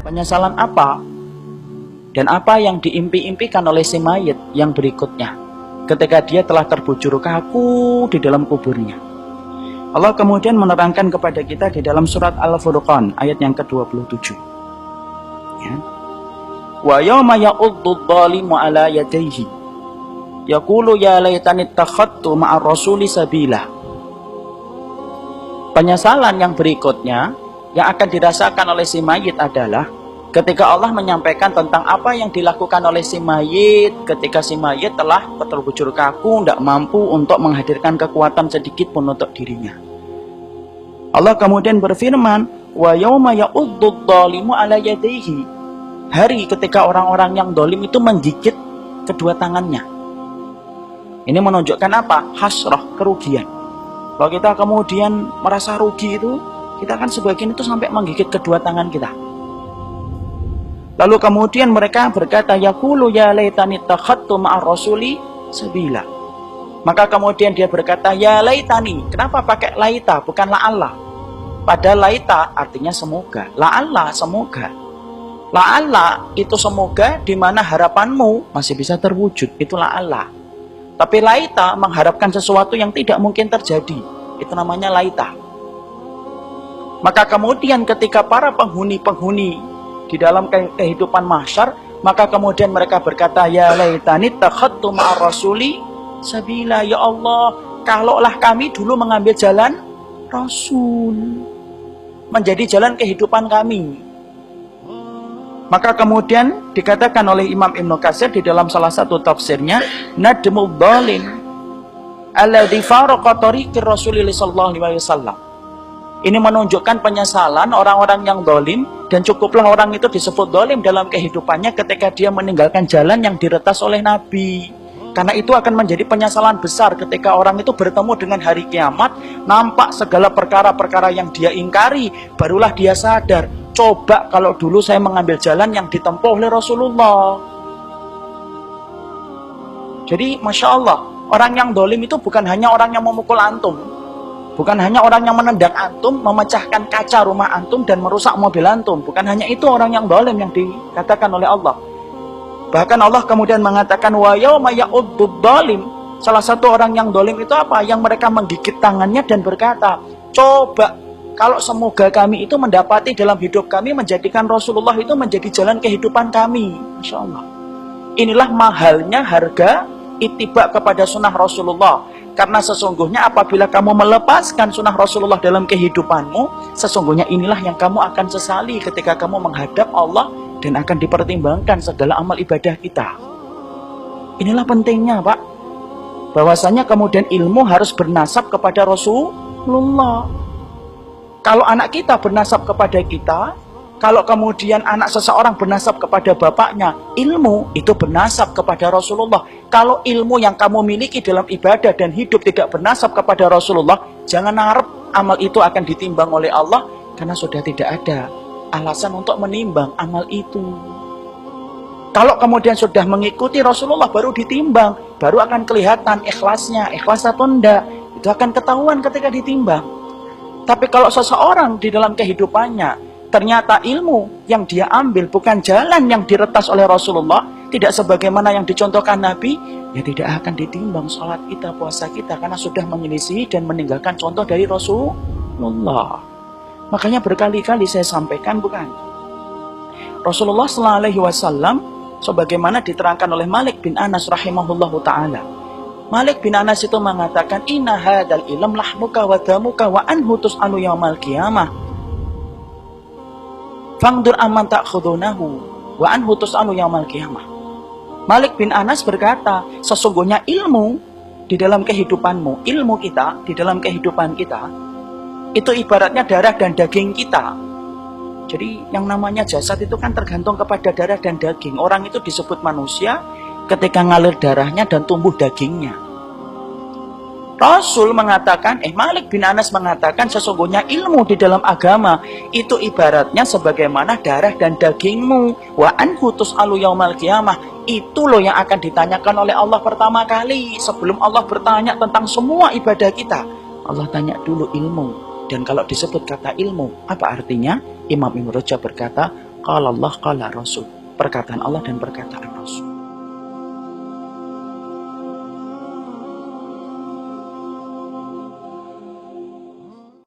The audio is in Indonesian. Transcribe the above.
Penyesalan apa dan apa yang diimpi-impikan oleh si mayit yang berikutnya ketika dia telah terbujur kaku di dalam kuburnya. Allah kemudian menerangkan kepada kita di dalam surat Al-Furqan ayat yang ke-27. Ya. Wa yawma ya'uddu adh-dhalimu 'ala yadayhi yaqulu ya laitani ittakhadtu ma'ar rasuli sabila. Penyesalan yang berikutnya yang akan dirasakan oleh si mayit adalah ketika Allah menyampaikan tentang apa yang dilakukan oleh si mayit ketika si mayit telah terbujur kaku, tidak mampu untuk menghadirkan kekuatan sedikit pun untuk dirinya. Allah kemudian berfirman, wa yauma ya'uddu adh-dhalimu 'ala yadayhi. Hari ketika orang-orang yang dolim itu menggigit kedua tangannya. Ini menunjukkan apa? Hasrah, kerugian. Kalau kita kemudian merasa rugi itu, kita kan sebagian itu sampai menggigit kedua tangan kita. Lalu kemudian mereka berkata, yaqulu ya laitani ittakhadtu ma'ar rasuli sabila. Maka kemudian dia berkata, ya laitani. Kenapa pakai laita bukan la'alla? Padahal laita artinya semoga. La'alla semoga. La'alla itu semoga di mana harapanmu masih bisa terwujud. Itu la'alla. Tapi laita mengharapkan sesuatu yang tidak mungkin terjadi. Itu namanya laita. Maka kemudian ketika para penghuni-penghuni di dalam kehidupan mahsyar, maka kemudian mereka berkata, ya laitani takhadtu ma'ar rasuli sabila. Ya Allah, kalaulah kami dulu mengambil jalan Rasul, menjadi jalan kehidupan kami. Maka kemudian dikatakan oleh Imam Ibnu Katsir di dalam salah satu tafsirnya, nadmul dhalim alladzi faraqa tariqir Rasulillah sallallahu alaihi wasallam. Ini menunjukkan penyesalan orang-orang yang dolim, dan cukuplah orang itu disebut dolim dalam kehidupannya ketika dia meninggalkan jalan yang diretas oleh Nabi. Karena itu akan menjadi penyesalan besar ketika orang itu bertemu dengan hari kiamat, nampak segala perkara-perkara yang dia ingkari, barulah dia sadar, coba kalau dulu saya mengambil jalan yang ditempuh oleh Rasulullah. Jadi Masya Allah, orang yang dolim itu bukan hanya orang yang memukul antum, bukan hanya orang yang menendang antum, memecahkan kaca rumah antum dan merusak mobil antum. Bukan hanya itu orang yang dolim yang dikatakan oleh Allah. Bahkan Allah kemudian mengatakan, wa yauma ya'uddu adh-dhalim. Salah satu orang yang dolim itu apa? Yang mereka menggigit tangannya dan berkata, coba kalau semoga kami itu mendapati dalam hidup kami menjadikan Rasulullah itu menjadi jalan kehidupan kami. Masya Allah. Inilah mahalnya harga ittiba kepada sunnah Rasulullah. Karena sesungguhnya apabila kamu melepaskan sunnah Rasulullah dalam kehidupanmu, sesungguhnya inilah yang kamu akan sesali ketika kamu menghadap Allah dan akan dipertimbangkan segala amal ibadah kita. Inilah pentingnya, Pak. Bahwasanya kemudian ilmu harus bernasab kepada Rasulullah. Kalau anak kita bernasab kepada kita, kalau kemudian anak seseorang bernasab kepada bapaknya, ilmu itu bernasab kepada Rasulullah. Kalau ilmu yang kamu miliki dalam ibadah dan hidup tidak bernasab kepada Rasulullah, jangan harap amal itu akan ditimbang oleh Allah, karena sudah tidak ada alasan untuk menimbang amal itu. Kalau kemudian sudah mengikuti Rasulullah baru ditimbang, baru akan kelihatan ikhlasnya, ikhlas atau enggak, itu akan ketahuan ketika ditimbang. Tapi kalau seseorang di dalam kehidupannya ternyata ilmu yang dia ambil bukan jalan yang diretas oleh Rasulullah, tidak sebagaimana yang dicontohkan Nabi, ya tidak akan ditimbang sholat kita, puasa kita, karena sudah menyelisihi dan meninggalkan contoh dari Rasulullah. Makanya berkali-kali saya sampaikan, bukan? Rasulullah SAW, sebagaimana diterangkan oleh Malik bin Anas rahimahullahu ta'ala. Malik bin Anas itu mengatakan, inna hadal ilm lahmuka wa damuka wa anhu tus'alu yawmal qiyamah. Fangdur amman ta'khudunahu wa anhu tus'alu yawmal qiyamah. Malik bin Anas berkata, sesungguhnya ilmu di dalam kehidupanmu, ilmu kita di dalam kehidupan kita, itu ibaratnya darah dan daging kita. Jadi yang namanya jasad itu kan tergantung kepada darah dan daging. Orang itu disebut manusia ketika ngalir darahnya dan tumbuh dagingnya. Rasul mengatakan, Malik bin Anas mengatakan, sesungguhnya ilmu di dalam agama itu ibaratnya sebagaimana darah dan dagingmu. Wa anhu tus'alu yaumal qiyamah. Itu loh yang akan ditanyakan oleh Allah pertama kali. Sebelum Allah bertanya tentang semua ibadah kita, Allah tanya dulu ilmu. Dan kalau disebut kata ilmu, apa artinya? Imam Ibnu Rajab berkata, qala Allah qala Rasul. Perkataan Allah dan perkataan Rasul.